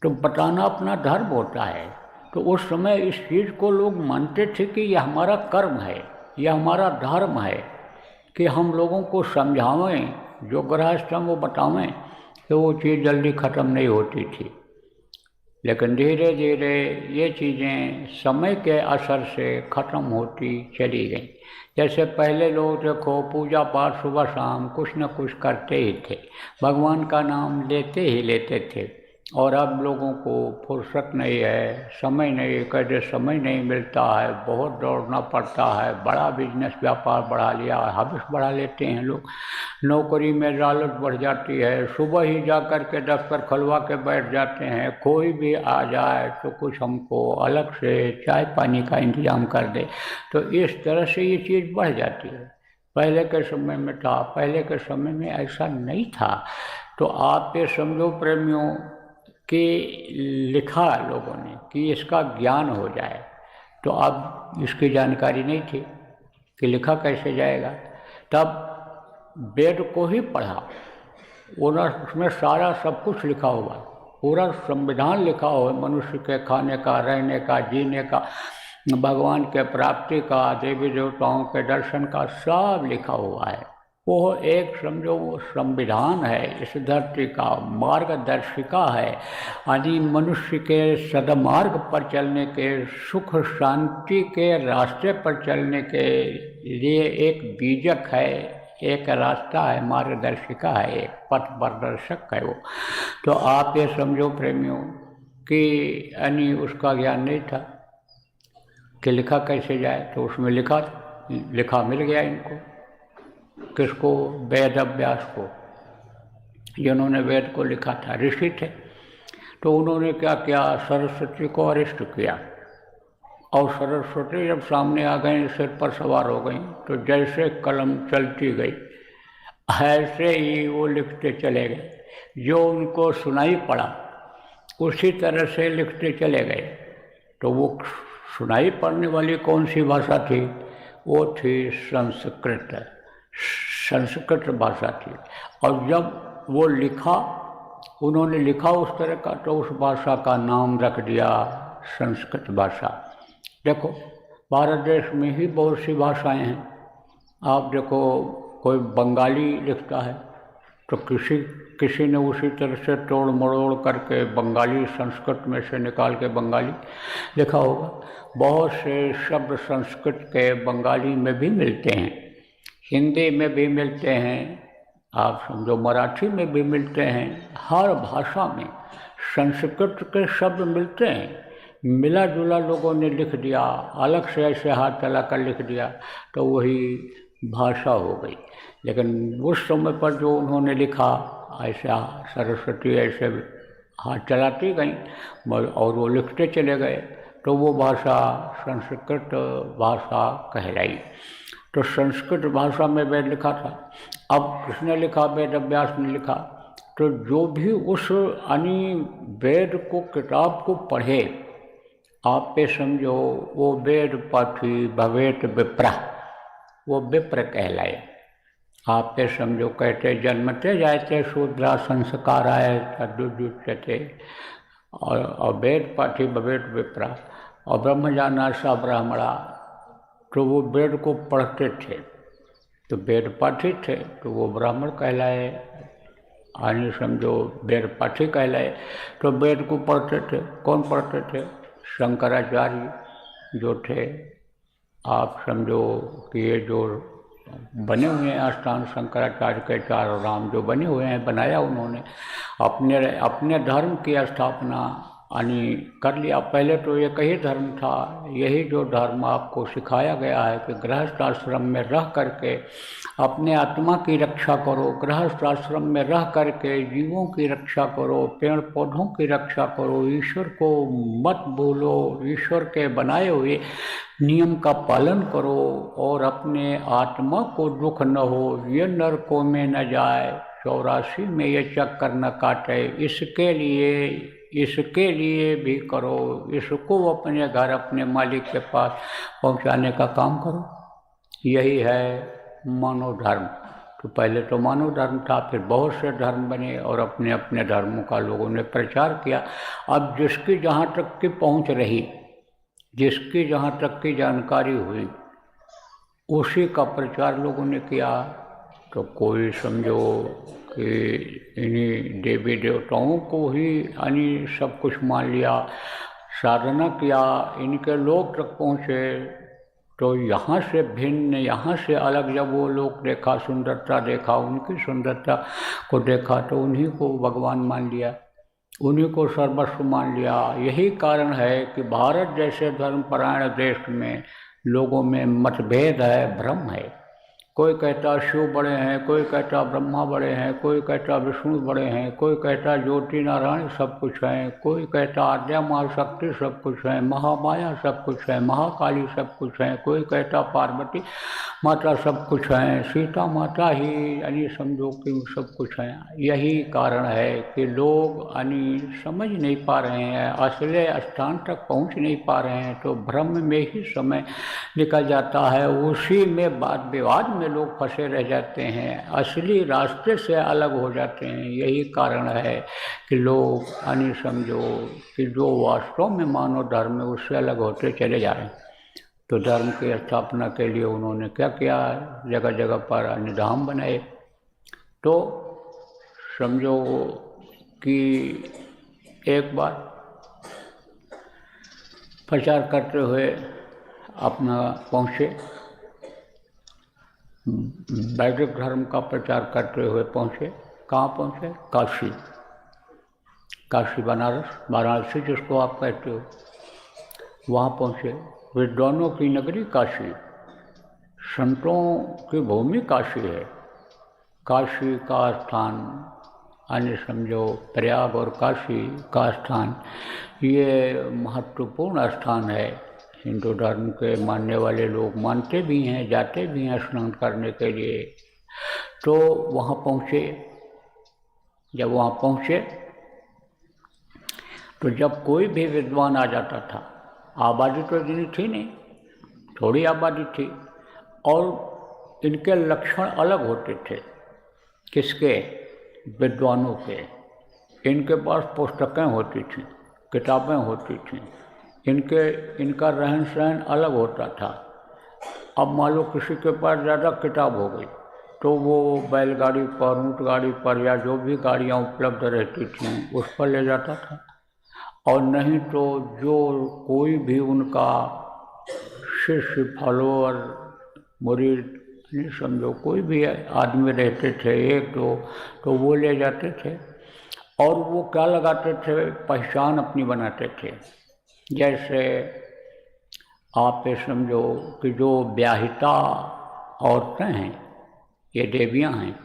तो बताना अपना धर्म होता है। तो उस समय इस चीज़ को लोग मानते थे कि यह हमारा कर्म है, यह हमारा धर्म है कि हम लोगों को समझावें, जो गृहस्थ हम वो बतावें, तो वो चीज़ जल्दी ख़त्म नहीं होती थी। लेकिन धीरे धीरे ये चीज़ें समय के असर से ख़त्म होती चली गई। जैसे पहले लोग देखो पूजा पाठ सुबह शाम कुछ न कुछ करते ही थे, भगवान का नाम लेते ही लेते थे। और अब लोगों को फुर्सत नहीं है, समय नहीं, कहते समय नहीं मिलता है, बहुत दौड़ना पड़ता है, बड़ा बिजनेस व्यापार बढ़ा लिया, हविस बढ़ा लेते हैं लोग, नौकरी में लालच बढ़ जाती है, सुबह ही जा कर के दफ्तर खुलवा के बैठ जाते हैं, कोई भी आ जाए तो कुछ हमको अलग से चाय पानी का इंतजाम कर दे। तो इस तरह से ये चीज़ बढ़ जाती है। पहले के समय में था, पहले के समय में ऐसा नहीं था। तो आप ये समझो प्रेमियों कि लिखा लोगों ने कि इसका ज्ञान हो जाए, तो अब इसकी जानकारी नहीं थी कि लिखा कैसे जाएगा। तब वेद को ही पढ़ा, उसमें सारा सब कुछ लिखा हुआ, पूरा संविधान लिखा हुआ, मनुष्य के खाने का, रहने का, जीने का, भगवान के प्राप्ति का, देवी देवताओं के दर्शन का, सब लिखा हुआ है। वो एक समझो वो संविधान है, इस धरती का मार्गदर्शिका है, यानी मनुष्य के सदमार्ग पर चलने के, सुख शांति के रास्ते पर चलने के लिए एक बीजक है, एक रास्ता है, मार्गदर्शिका है, एक पथ प्रदर्शक है वो। तो आप ये समझो प्रेमियों कि यानी उसका ज्ञान नहीं था कि लिखा कैसे जाए। तो उसमें लिखा मिल गया इनको, किसको? वेद व्यास को, जिन्होंने वेद को लिखा था, ऋषि थे। तो उन्होंने क्या किया, सरस्वती को अरिष्ट किया, और सरस्वती जब सामने आ गई, सिर पर सवार हो गई, तो जैसे कलम चलती गई ऐसे ही वो लिखते चले गए, जो उनको सुनाई पड़ा उसी तरह से लिखते चले गए। तो वो सुनाई पड़ने वाली कौन सी भाषा थी? वो थी संस्कृत, संस्कृत भाषा थी। और जब वो लिखा, उन्होंने लिखा उस तरह का, तो उस भाषा का नाम रख दिया संस्कृत भाषा। देखो भारत देश में ही बहुत सी भाषाएं हैं। आप देखो कोई बंगाली लिखता है तो किसी ने उसी तरह से तोड़ मरोड़ करके बंगाली संस्कृत में से निकाल के बंगाली लिखा होगा। बहुत से शब्द संस्कृत के बंगाली में भी मिलते हैं, हिंदी में भी मिलते हैं, आप समझो मराठी में भी मिलते हैं। हर भाषा में संस्कृत के शब्द मिलते हैं। मिला जुला लोगों ने लिख दिया, अलग से ऐसे हाथ चला कर लिख दिया, तो वही भाषा हो गई। लेकिन उस समय पर जो उन्होंने लिखा, ऐसा सरस्वती ऐसे हाथ चलाती गई और वो लिखते चले गए, तो वो भाषा संस्कृत भाषा कहलाई। तो संस्कृत भाषा में वेद लिखा था। अब किसने लिखा? वेद व्यास ने लिखा। तो जो भी उस यानी वेद को, किताब को पढ़े, आप पे समझो वो वेद पाठी भवेत विप्रा, वो विप्र कहलाए। आप पे समझो कहते जन्मते जायते शूद्रा संस्काराय तदुच्यते, और वेद पाठी भवेत विप्रा, और ब्रह्मजाना सा ब्राह्मणा। तो वो वेद को पढ़ते थे, तो वेद पाठी थे, तो वो ब्राह्मण कहलाए, यानी समझो वेद पाठी कहलाए। तो वेद को पढ़ते थे। कौन पढ़ते थे? शंकराचार्य जो थे। आप समझो कि ये जो बने हुए हैं स्थान शंकराचार्य के चारों धाम जो बने हुए हैं, बनाया उन्होंने, अपने धर्म की स्थापना यानी कर लिया। पहले तो एक ही धर्म था, यही जो धर्म आपको सिखाया गया है कि गृहस्थ आश्रम में रह करके अपने आत्मा की रक्षा करो, गृहस्थ आश्रम में रह करके जीवों की रक्षा करो, पेड़ पौधों की रक्षा करो, ईश्वर को मत भूलो, ईश्वर के बनाए हुए नियम का पालन करो, और अपने आत्मा को दुख न हो, ये नरकों में न जाए, 84 में ये चक्कर न काटे, इसके लिए भी करो, इसको अपने घर अपने मालिक के पास पहुंचाने का काम करो। यही है मनोधर्म। तो पहले तो मानव धर्म था, फिर बहुत से धर्म बने और अपने अपने धर्मों का लोगों ने प्रचार किया। अब जिसकी जहाँ तक की पहुँच रही, जिसकी जहाँ तक की जानकारी हुई, उसी का प्रचार लोगों ने किया। तो कोई समझो कि इन्हीं देवी देवताओं को ही यानी सब कुछ मान लिया, साधना किया, इनके लोग तक पहुँचे। तो यहाँ से भिन्न, यहाँ से अलग जब वो लोग देखा, सुंदरता देखा, उनकी सुंदरता को देखा, तो उन्हीं को भगवान मान लिया, उन्हीं को सर्वस्व मान लिया। यही कारण है कि भारत जैसे धर्मपरायण देश में लोगों में मतभेद है, भ्रम है। कोई कहता शिव बड़े हैं, कोई कहता ब्रह्मा बड़े हैं, कोई कहता विष्णु बड़े हैं, कोई कहता ज्योति नारायण सब कुछ है, कोई कहता आद्या महाशक्ति सब कुछ है, महामाया सब कुछ है, महाकाली सब कुछ है, कोई कहता पार्वती माता सब कुछ है, सीता माता ही यानी समझो कि सब कुछ है। यही कारण है कि लोग यानी समझ नहीं पा रहे हैं, असली स्थान तक पहुंच नहीं पा रहे हैं, तो भ्रम में ही समय निकल जाता है, उसी में वाद विवाद में लोग फंसे रह जाते हैं, असली रास्ते से अलग हो जाते हैं। यही कारण है कि लोग यानी समझो कि जो वास्तव में मानव धर्म है उससे अलग होते चले जा रहे हैं। तो धर्म की स्थापना के लिए उन्होंने क्या किया, जगह जगह पर अन्य धाम बनाए। तो समझो कि एक बार प्रचार करते हुए अपना पहुँचे, वैदिक धर्म का प्रचार करते हुए पहुँचे। कहाँ पहुँचे? काशी, काशी बनारस, वाराणसी जिसको आप कहते हो, वहाँ पहुँचे। विद्वानों की नगरी काशी, संतों की भूमि काशी है। काशी का स्थान यानी समझो प्रयाग और काशी का स्थान ये महत्वपूर्ण स्थान है। हिंदू धर्म के मानने वाले लोग मानते भी हैं, जाते भी हैं स्नान करने के लिए। तो वहाँ पहुँचे। जब वहाँ पहुँचे तो जब कोई भी विद्वान आ जाता था, आबादी तो इतनी थी नहीं, थोड़ी आबादी थी, और इनके लक्षण अलग होते थे। किसके? विद्वानों के। इनके पास पुस्तकें होती थीं, किताबें होती थीं, इनका रहन सहन अलग होता था। अब मान लो किसी के पास ज़्यादा किताब हो गई तो वो बैलगाड़ी पर, ऊँट गाड़ी पर या जो भी गाड़ियाँ उपलब्ध रहती थीं उस पर ले जाता था, और नहीं तो जो कोई भी उनका शिष्य, फॉलोअर, मुरीद नहीं समझो कोई भी आदमी रहते थे एक दो, तो वो ले जाते थे। और वो क्या लगाते थे? पहचान अपनी बनाते थे। जैसे आप ये समझो कि जो ब्याहिता औरतें हैं, ये देवियाँ हैं,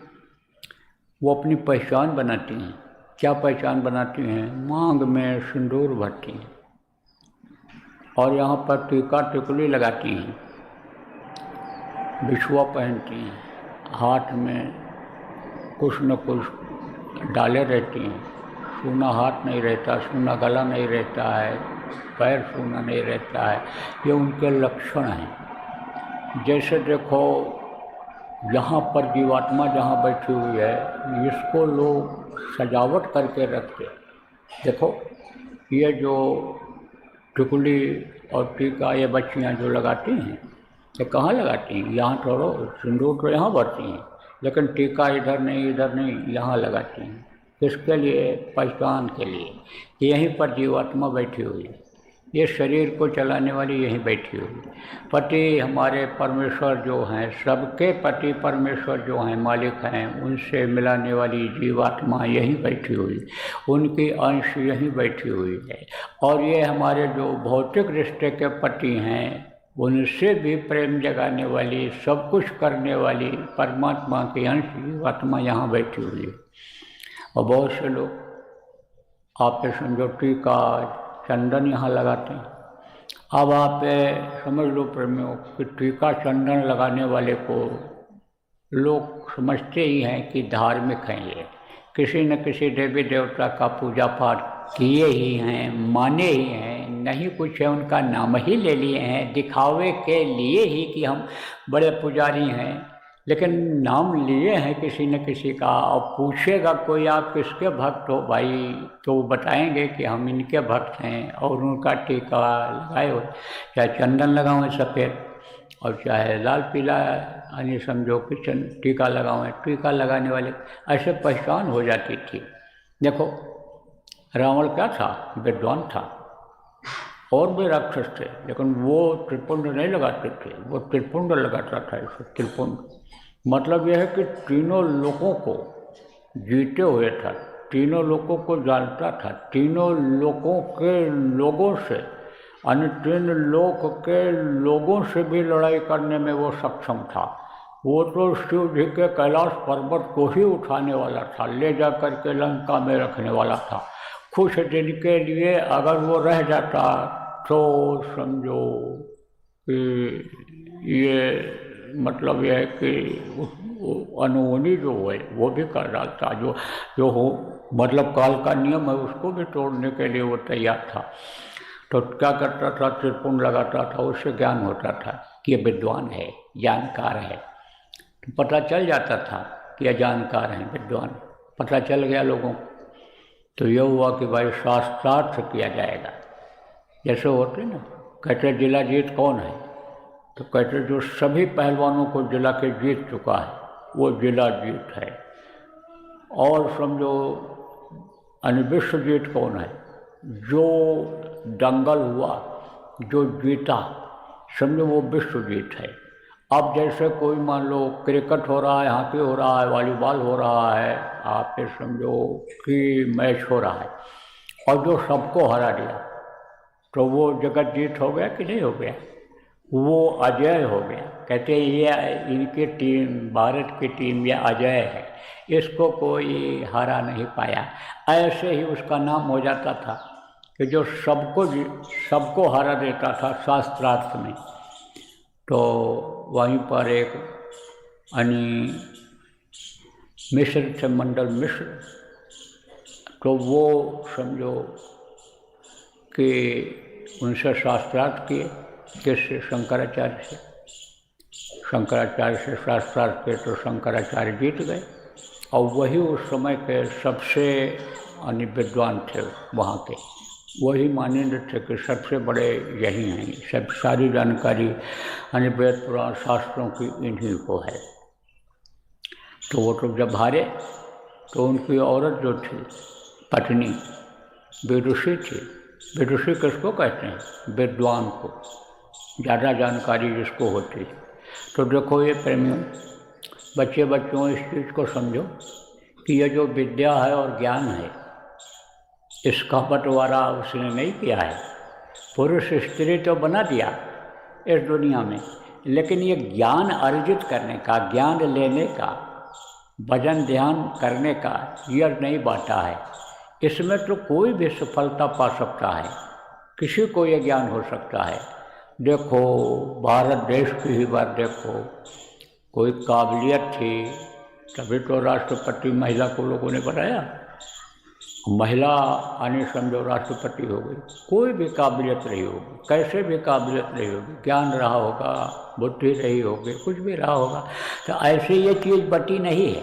वो अपनी पहचान बनाती हैं। क्या पहचान बनाती हैं? मांग में सिंदूर भरती हैं और यहाँ पर टीका टिकुली लगाती हैं, बिछुआ पहनती हैं, हाथ में कुछ न कुछ डाले रहती हैं। सूना हाथ नहीं रहता, सूना गला नहीं रहता है, पैर सूना नहीं रहता है। ये उनके लक्षण हैं। जैसे देखो यहाँ पर जीवात्मा जहाँ बैठी हुई है, इसको लोग सजावट करके रखते। देखो ये जो टिकुली और टीका ये बच्चियाँ जो लगाती हैं, ये कहाँ लगाती हैं? यहाँ थोड़ो, सिंदूर तो यहाँ भरती हैं, लेकिन टीका इधर नहीं, इधर नहीं, यहाँ लगाती हैं। किसके लिए? पहचान के लिए। यहीं पर जीवात्मा बैठी हुई है, ये शरीर को चलाने वाली यहीं बैठी हुई है। पति हमारे परमेश्वर जो हैं, सबके पति परमेश्वर जो हैं, मालिक हैं, उनसे मिलाने वाली जीवात्मा यहीं बैठी हुई, उनकी अंश यहीं बैठी हुई है। और ये हमारे जो भौतिक रिश्ते के पति हैं, उनसे भी प्रेम जगाने वाली, सब कुछ करने वाली परमात्मा की अंश जीवात्मा यहाँ बैठी हुई है। और बहुत से लोग आप समझो टीका चंदन यहाँ लगाते हैं। अब आप समझ लो प्रेमियों कि टीका चंदन लगाने वाले को लोग समझते ही हैं कि धार्मिक हैं, ये किसी न किसी देवी देवता का पूजा पाठ किए ही हैं, माने ही हैं, नहीं कुछ है उनका नाम ही ले लिए हैं दिखावे के लिए ही कि हम बड़े पुजारी हैं, लेकिन नाम लिए हैं किसी न किसी का, और पूछेगा कोई आप किसके भक्त हो भाई, तो वो बताएंगे कि हम इनके भक्त हैं, और उनका टीका लगाए हुए, चाहे चंदन लगाओ सफ़ेद और चाहे लाल पीला, यानी समझो कि टीका लगाओ, टीका लगाने वाले, ऐसे पहचान हो जाती थी। देखो रावण क्या था, विद्वान था, और भी राक्षस थे, लेकिन वो त्रिपुंड नहीं लगाते थे, वो त्रिपुंड लगाता था। इसे त्रिपुंड मतलब यह है कि तीनों लोगों को जीते हुए था, तीनों लोगों को जानता था, तीनों लोगों के लोगों से, अन्य तीन लोक के लोगों से भी लड़ाई करने में वो सक्षम था। वो तो शिव जी के कैलाश पर्वत को ही उठाने वाला था, ले जा कर के लंका में रखने वाला था। कुछ दिन के लिए अगर वो रह जाता तो समझो कि ये मतलब यह है कि अनहोनी जो है वो भी कर डालता, जो हो मतलब काल का नियम है उसको भी तोड़ने के लिए वो तैयार था। तो क्या करता था, त्रिपुंड लगाता था, उससे ज्ञान होता था कि ये विद्वान है, जानकार है, तो पता चल जाता था कि यह जानकार हैं, विद्वान, पता चल गया लोगों को। तो ये हुआ कि भाई शास्त्रार्थ किया जाएगा। जैसे होते ना, कहते जिला जीत कौन है, तो कहते जो सभी पहलवानों को जिला के जीत चुका है वो जिला जीत है। और समझो विश्व जीत कौन है, जो दंगल हुआ, जो जीता, समझो वो विश्व जीत है। अब जैसे कोई मान लो क्रिकेट हो रहा है, हॉकी हो रहा है, वॉलीबॉल हो रहा है, आप फिर समझो कि मैच हो रहा है, और जो सबको हरा दिया तो वो जगत जीत हो गया कि नहीं हो गया, वो अजय हो गया। कहते हैं ये इनकी टीम, भारत की टीम ये अजय है, इसको कोई हरा नहीं पाया। ऐसे ही उसका नाम हो जाता था कि जो सबको हरा देता था शास्त्रार्थ में। तो वहीं पर एक मिश्र थे, मंडल मिश्र, तो वो समझो कि उनसे शास्त्रार्थ किए, किससे, शंकराचार्य से। शंकराचार्य से शास्त्रार्थ किए तो शंकराचार्य जीत गए, और वही उस समय के सबसे विद्वान थे वहाँ के, वही मानेंद्र थे कि सबसे बड़े यही हैं, सब सारी जानकारी वेद पुराण शास्त्रों की इन्हीं को है। तो वो तो जब हारे तो उनकी औरत जो थी, पत्नी, विदुषी थी। विदुषी किसको कहते हैं, विद्वान को, ज़्यादा जानकारी जिसको होती है। तो देखो ये प्रेमियों, बच्चों इस चीज़ को समझो कि ये जो विद्या है और ज्ञान है, इसका बंटवारा उसने नहीं किया है। पुरुष स्त्री तो बना दिया इस दुनिया में, लेकिन ये ज्ञान अर्जित करने का, ज्ञान लेने का, भजन ध्यान करने का यह नहीं बांटा है। इसमें तो कोई भी सफलता पा सकता है, किसी को ये ज्ञान हो सकता है। देखो भारत देश की ही बात देखो, कोई काबिलियत थी तभी तो राष्ट्रपति महिला को लोगों ने बनाया, महिला आने समझो राष्ट्रपति हो गई। कोई भी काबिलियत रही होगी, कैसे भी काबिलियत रही होगी, ज्ञान रहा होगा, बुद्धि रही होगी, कुछ भी रहा होगा, तो ऐसे ये चीज़ बटी नहीं है,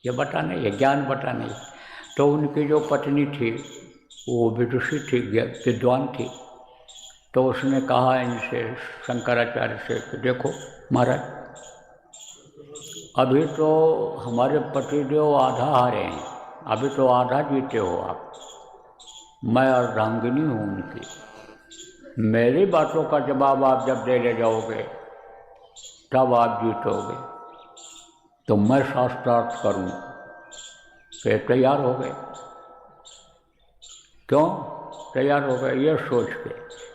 ये बटा नहीं है, ज्ञान बटा नहीं। तो उनकी जो पत्नी थी वो विदुषी थी, विद्वान थी। तो उसने कहा इनसे, शंकराचार्य से, कि देखो महाराज, अभी तो हमारे पतिदेव आधा हारे हैं, अभी तो आधा जीते हो आप, मैं अर्धांगिनी हूँ उनकी, मेरी बातों का जवाब आप जब दे ले जाओगे तब आप जीतोगे, तो मैं शास्त्रार्थ करूँगा। फिर तैयार हो गए। क्यों तैयार हो गए? ये सोच के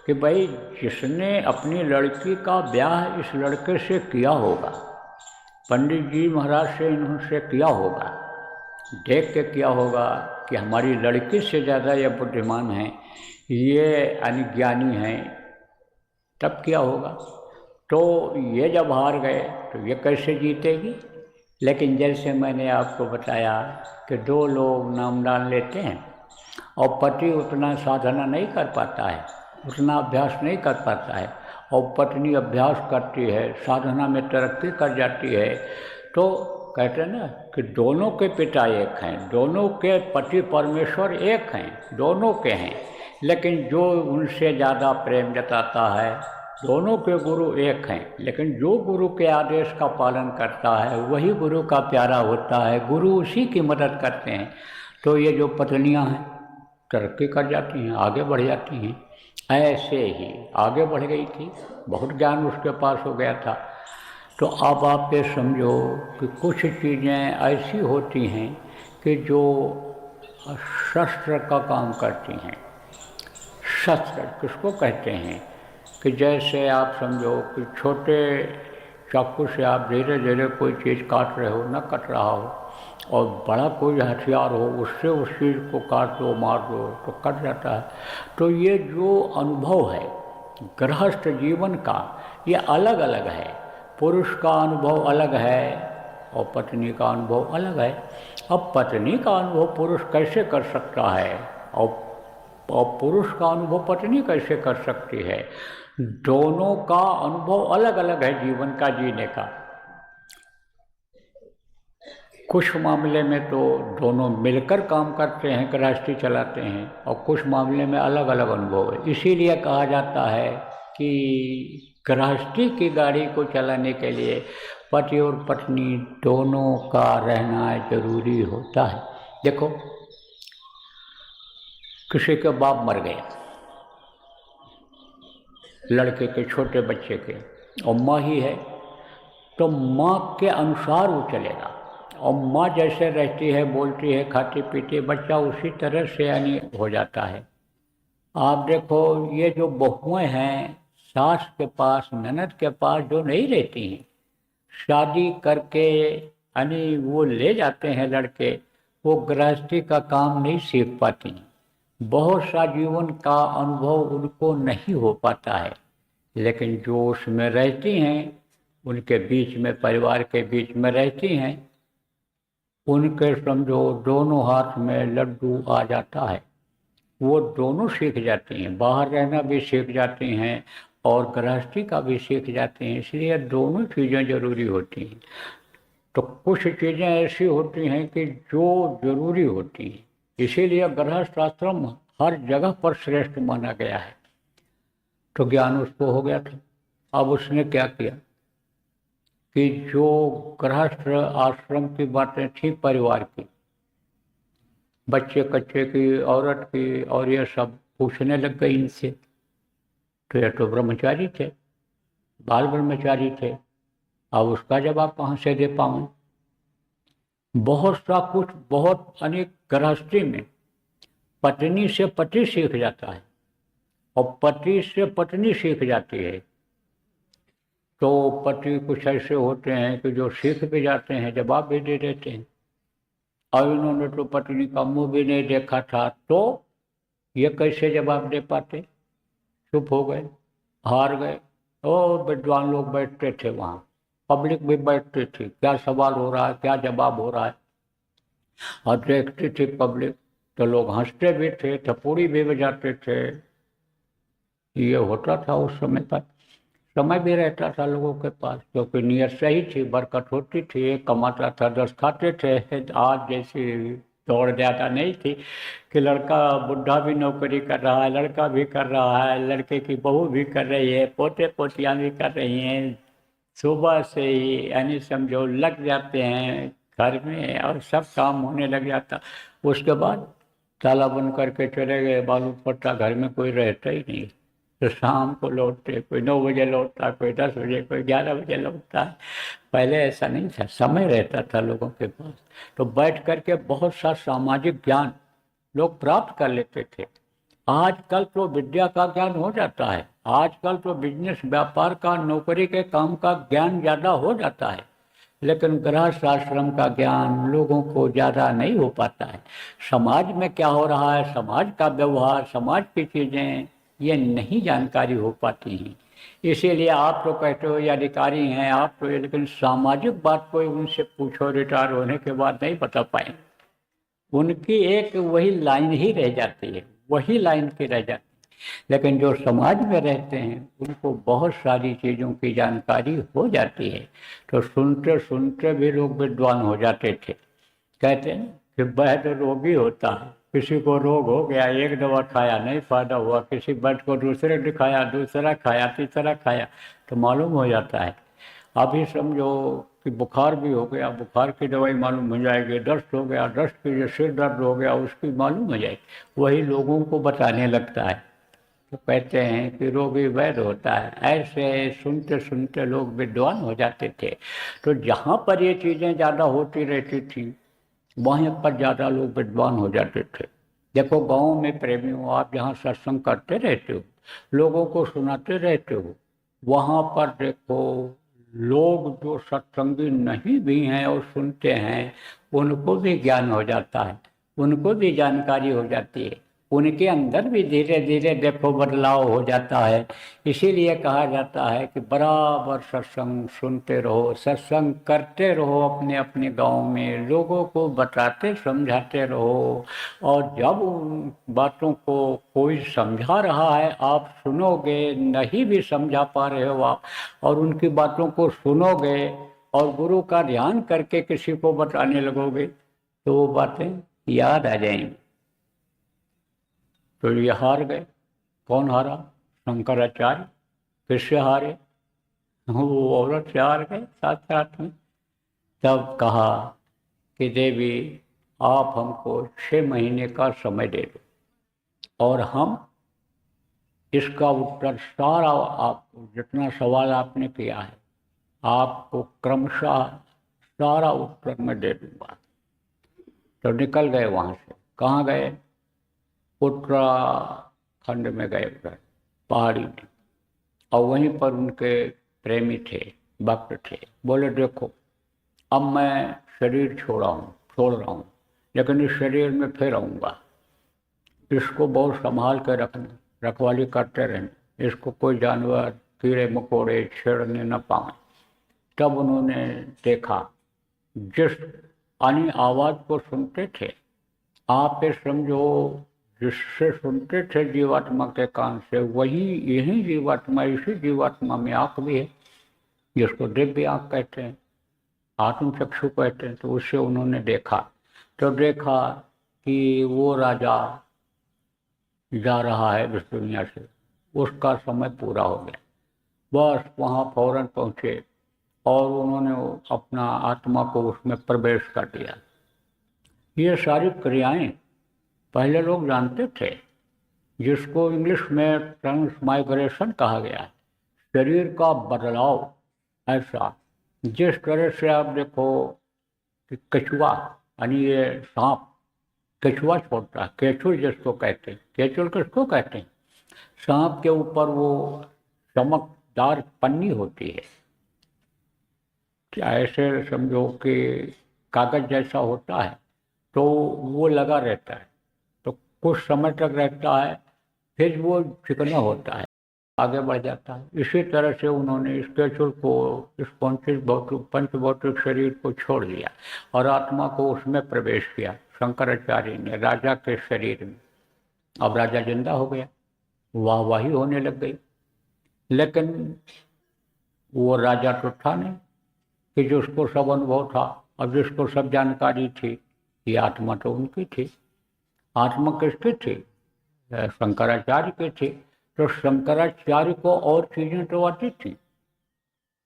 कि भाई जिसने अपनी लड़की का ब्याह इस लड़के से किया होगा, पंडित जी महाराज से इन्होंने किया होगा, देख के किया होगा कि हमारी लड़की से ज़्यादा ये बुद्धिमान है, ये अज्ञानी हैं, तब किया होगा। तो ये जब हार गए तो ये कैसे जीतेगी? लेकिन जैसे मैंने आपको बताया कि दो लोग नाम डाल लेते हैं और पति उतना साधना नहीं कर पाता है, उतना अभ्यास नहीं कर पाता है, और पत्नी अभ्यास करती है, साधना में तरक्की कर जाती है, तो कहते हैं ना कि दोनों के पिता एक हैं, दोनों के पति परमेश्वर एक हैं, दोनों के हैं, लेकिन जो उनसे ज़्यादा प्रेम जताता है, दोनों के गुरु एक हैं, लेकिन जो गुरु के आदेश का पालन करता है वही गुरु का प्यारा होता है, गुरु उसी की मदद करते हैं। तो ये जो पत्नियां हैं तरक्की कर जाती हैं, आगे बढ़ जाती हैं। ऐसे ही आगे बढ़ गई थी, बहुत ज्ञान उसके पास हो गया था। तो अब आप ये समझो कि कुछ चीज़ें ऐसी होती हैं कि जो शस्त्र का काम करती हैं। शस्त्र किसको कहते हैं कि जैसे आप समझो कि छोटे चाकू से आप धीरे धीरे कोई चीज़ काट रहे हो, न कट रहा हो, और बड़ा कोई हथियार हो उससे उस चीज़ को काट दो, मार दो तो कट जाता है। तो ये जो अनुभव है गृहस्थ जीवन का, ये अलग अलग है। पुरुष का अनुभव अलग है और पत्नी का अनुभव अलग है। अब पत्नी का अनुभव पुरुष कैसे कर सकता है और पुरुष का अनुभव पत्नी कैसे कर सकती है? दोनों का अनुभव अलग अलग है जीवन का जीने का। कुछ मामले में तो दोनों मिलकर काम करते हैं, गृहस्थी चलाते हैं, और कुछ मामले में अलग अलग अनुभव है। इसीलिए कहा जाता है कि गृहस्थी की गाड़ी को चलाने के लिए पति और पत्नी दोनों का रहना जरूरी होता है। देखो, किसी के बाप मर गए, लड़के के, छोटे बच्चे के, और माँ ही है, तो माँ के अनुसार वो चलेगा। और माँ जैसे रहती है, बोलती है, खाती पीती, बच्चा उसी तरह से यानी हो जाता है। आप देखो, ये जो बहुएं हैं सास के पास, ननद के पास जो नहीं रहती हैं, शादी करके यानी वो ले जाते हैं लड़के, वो गृहस्थी का काम नहीं सीख पाती, बहुत सा जीवन का अनुभव उनको नहीं हो पाता है। लेकिन जो उसमें रहती हैं, उनके बीच में, परिवार के बीच में रहती हैं, उनके समझो दोनों हाथ में लड्डू आ जाता है। वो दोनों सीख जाती हैं, बाहर रहना भी सीख जाती हैं और गृहस्थी का भी सीख जाते हैं। इसलिए दोनों चीज़ें जरूरी होती हैं। तो कुछ चीज़ें ऐसी होती हैं कि जो जरूरी होती हैं, इसीलिए गृहस्थ आश्रम हर जगह पर श्रेष्ठ माना गया है। तो ज्ञान उसको हो गया था। अब उसने क्या किया कि जो गृहस्थ आश्रम की बातें थी, परिवार की, बच्चे कच्चे की, औरत की, और ये सब पूछने लग गई इनसे। तो ये तो ब्रह्मचारी थे, बाल ब्रह्मचारी थे, अब उसका जवाब कहाँ से दे पाऊँ? बहुत सा कुछ, बहुत अनेक गृहस्थी में पत्नी से पति सीख जाता है और पति से पत्नी सीख जाती है। तो पति कुछ ऐसे होते हैं कि जो सीख भी जाते हैं, जवाब भी दे देते हैं। और इन्होंने तो पत्नी का मुंह भी नहीं देखा था, तो ये कैसे जवाब दे पाते? चुप हो गए, हार गए। और विद्वान लोग बैठते थे वहाँ, पब्लिक भी बैठती थी, क्या सवाल हो रहा है, क्या जवाब हो रहा है, और देखती थी पब्लिक। तो लोग हंसते भी थे, थप्पड़ी भी बजाते थे। ये होता था उस समय पर। समय भी रहता था लोगों के पास, क्योंकि नीयत सही थी, बरकत होती थी, एक कमाता था 10 खाते थे। आज जैसी दौड़ ज़्यादा नहीं थी कि लड़का बुढ़ा भी नौकरी कर रहा है, लड़का भी कर रहा है, लड़के की बहू भी कर रही है, पोते पोतियाँ भी कर रही हैं। सुबह से ही यानी समझो लग जाते हैं घर में और सब काम होने लग जाता। उसके बाद ताला बंद करके चले गए, बालू पट्टा, घर में कोई रहता ही नहीं। तो शाम को लौटते, कोई 9 बजे लौटता, कोई 10 बजे, कोई 11 बजे लौटता है। पहले ऐसा नहीं था, समय रहता था लोगों के पास, तो बैठ करके बहुत सा सामाजिक ज्ञान लोग प्राप्त कर लेते थे। आजकल तो विद्या का ज्ञान हो जाता है, आजकल तो बिजनेस, व्यापार का, नौकरी के काम का ज्ञान ज़्यादा हो जाता है, लेकिन गृहस्थ आश्रम का ज्ञान लोगों को ज़्यादा नहीं हो पाता है। समाज में क्या हो रहा है, समाज का व्यवहार, समाज की चीज़ें, ये नहीं जानकारी हो पाती हैं। इसीलिए आप तो कहते हो ये अधिकारी हैं आप तो, लेकिन सामाजिक बात कोई उनसे पूछो रिटायर होने के बाद नहीं बता पाएंगे। उनकी एक वही लाइन ही रह जाती है, वही लाइन की रह जाती है। लेकिन जो समाज में रहते हैं उनको बहुत सारी चीज़ों की जानकारी हो जाती है, तो सुनते सुनते भी लोग विद्वान हो जाते थे। कहते हैं कि वैद्य रोगी होता है, किसी को रोग हो गया, एक दवा खाया नहीं फायदा हुआ, किसी वैद्य को दूसरे दिखाया, दूसरा खाया, तीसरा खाया, तो मालूम हो जाता है। अभी समझो कि बुखार भी हो गया, बुखार की दवाई मालूम हो जाएगी, दस्त हो गया, दस्त की जो सिर दर्द हो गया उसकी मालूम हो जाएगी, वही लोगों को बताने लगता है। तो कहते हैं कि रोगी वैद्य होता है। ऐसे सुनते सुनते लोग विद्वान हो जाते थे। तो जहाँ पर ये चीज़ें ज़्यादा होती रहती थी वहीं पर ज़्यादा लोग विद्वान हो जाते थे। देखो गाँव में प्रेमियों, आप जहाँ सत्संग करते रहते हो, लोगों को सुनाते रहते हो, वहाँ पर देखो लोग जो सत्संगी नहीं भी हैं और सुनते हैं उनको भी ज्ञान हो जाता है, उनको भी जानकारी हो जाती है, उनके अंदर भी धीरे धीरे देखो बदलाव हो जाता है। इसीलिए कहा जाता है कि बराबर सत्संग सुनते रहो, सत्संग करते रहो, अपने अपने गांव में लोगों को बताते समझाते रहो। और जब उन बातों को कोई समझा रहा है, आप सुनोगे, नहीं भी समझा पा रहे हो आप, और उनकी बातों को सुनोगे और गुरु का ध्यान करके किसी को बताने लगोगे तो वो बातें याद आ जाएंगी। तो ये हार गए। कौन हारा? शंकराचार्य। किससे हारे? वो औरत से हार गए साथ साथ में। तब कहा कि देवी आप हमको 6 महीने का समय दे दो और हम इसका उत्तर सारा, आप जितना सवाल आपने किया है आपको क्रमशः सारा उत्तर मैं दे दूंगा। तो निकल गए वहाँ से। कहाँ गए? उत्तराखंड में गए, उधर पहाड़ी में। और वहीं पर उनके प्रेमी थे, भक्त थे। बोले देखो अब मैं शरीर छोड़ रहा हूँ, लेकिन इस शरीर में फिर आऊँगा, इसको बहुत संभाल कर रखना, रखवाली करते रहना, इसको कोई जानवर कीड़े मकोड़े छेड़ने न पाए। तब उन्होंने देखा, जिस यानी आवाज़ को सुनते थे, आप ये समझो जिससे सुनते थे जीवात्मा के कान से, वही यही जीवात्मा, इसी जीवात्मा में आँख भी है, जिसको दिव्य आँख कहते हैं, आत्म चक्षु कहते हैं। तो उससे उन्होंने देखा, तो देखा कि वो राजा जा रहा है इस दुनिया से, उसका समय पूरा हो गया। बस वहाँ फौरन पहुँचे और उन्होंने अपना आत्मा को उसमें प्रवेश कर दिया। ये सारी क्रियाएं पहले लोग जानते थे, जिसको इंग्लिश में ट्रांसमाइग्रेशन कहा गया है, शरीर का बदलाव। ऐसा जिस तरह से आप देखो कि कछुआ यानी ये सांप केचुआ छोड़ता है, केचुल जिसको कहते हैं, केचुल किसको कहते हैं? सांप के ऊपर वो चमकदार पन्नी होती है, ऐसे समझो कि कागज जैसा होता है, तो वो लगा रहता है, तो कुछ समय तक रहता है, फिर वो चिकना होता है, आगे बढ़ जाता है। इसी तरह से उन्होंने इस केचुल को, इस पंच भौतिक शरीर को छोड़ दिया और आत्मा को उसमें प्रवेश किया शंकराचार्य ने, राजा के शरीर में। अब राजा जिंदा हो गया, वाहवाही होने लग गई। लेकिन वो राजा तो था नहीं कि जिसको सब अनुभव था, अब जिसको सब जानकारी थी, ये आत्मा तो उनकी थी। आत्मा किसकी थी? शंकराचार्य की थी। तो शंकराचार्य को और चीजें तो आती थी,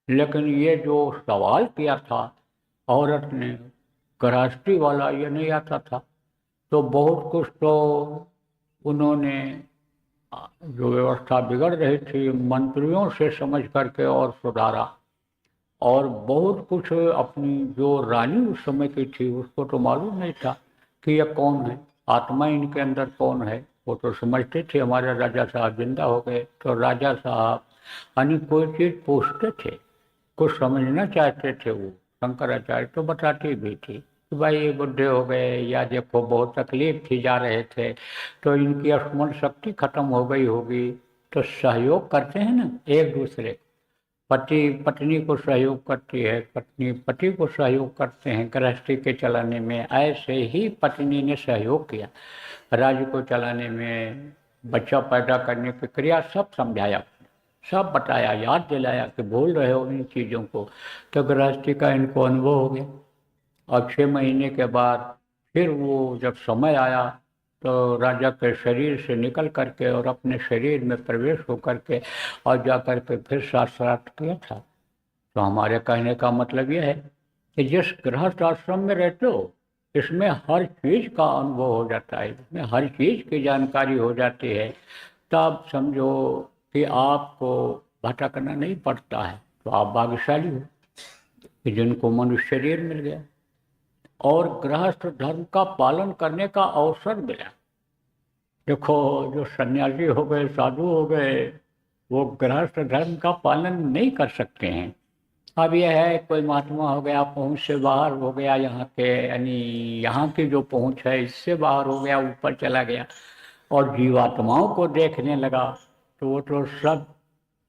लेकिन ये जो सवाल किया था औरत ने, गृहस्थी वाला, ये नहीं आता था। तो बहुत कुछ तो उन्होंने, जो व्यवस्था बिगड़ रही थी, मंत्रियों से समझ करके और सुधारा। और बहुत कुछ अपनी जो रानी उस समय की थी उसको तो मालूम नहीं था कि यह कौन है, आत्मा इनके अंदर कौन है। वो तो समझते थे हमारे राजा साहब जिंदा हो गए, तो राजा साहब यानी कोई चीज़ पूछते थे, कुछ समझना चाहते थे, वो शंकराचार्य तो बताती भी थी कि भाई ये बुढ़े हो गए, या देखो बहुत तकलीफ थी, जा रहे थे, तो इनकी स्मरण शक्ति खत्म हो गई होगी। तो सहयोग करते हैं ना एक दूसरे, पति पत्नी को सहयोग करती है, पत्नी पति को सहयोग करते हैं गृहस्थी के चलाने में। ऐसे ही पत्नी ने सहयोग किया राज्य को चलाने में, बच्चा पैदा करने की क्रिया सब समझाया, सब बताया, याद दिलाया कि भूल रहे हो इन चीज़ों को। तो गृहस्थी का इनको अनुभव हो गया। और 6 महीने के बाद फिर वो जब समय आया तो राजा के शरीर से निकल करके और अपने शरीर में प्रवेश होकर के और जा कर के फिर शास्त्रार्थ किया था। तो हमारे कहने का मतलब यह है कि जिस गृहस्थ आश्रम में रहते हो इसमें हर चीज़ का अनुभव हो जाता है, इसमें हर चीज़ की जानकारी हो जाती है। तब समझो कि आपको भटकना नहीं पड़ता है। तो आप भाग्यशाली हो कि जिनको मनुष्य शरीर मिल गया और गृहस्थ धर्म का पालन करने का अवसर मिला। देखो, जो सन्यासी हो गए, साधु हो गए, वो गृहस्थ धर्म का पालन नहीं कर सकते हैं। अब यह है कोई महात्मा हो गया, पहुंच से बाहर हो गया, यहाँ के यानी यहाँ की जो पहुंच है इससे बाहर हो गया, ऊपर चला गया और जीवात्माओं को देखने लगा, तो वो तो सब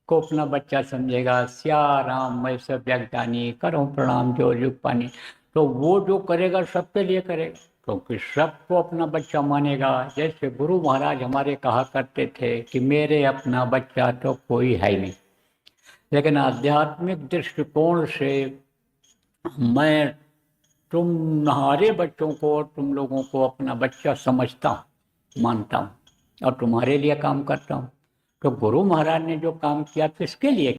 को अपना बच्चा समझेगा। सिया राम मैं सब जगदानी, करो प्रणाम जो जुग पानी। तो वो जो करेगा सबके लिए करेगा, क्योंकि सबको अपना बच्चा मानेगा। जैसे गुरु महाराज हमारे कहा करते थे कि मेरे अपना बच्चा तो कोई है नहीं, लेकिन आध्यात्मिक दृष्टिकोण से मैं तुम्हारे बच्चों को और तुम लोगों को अपना बच्चा समझता हूँ, मानता हूँ और तुम्हारे लिए काम करता हूँ। तो गुरु महाराज ने जो काम किया किसके लिए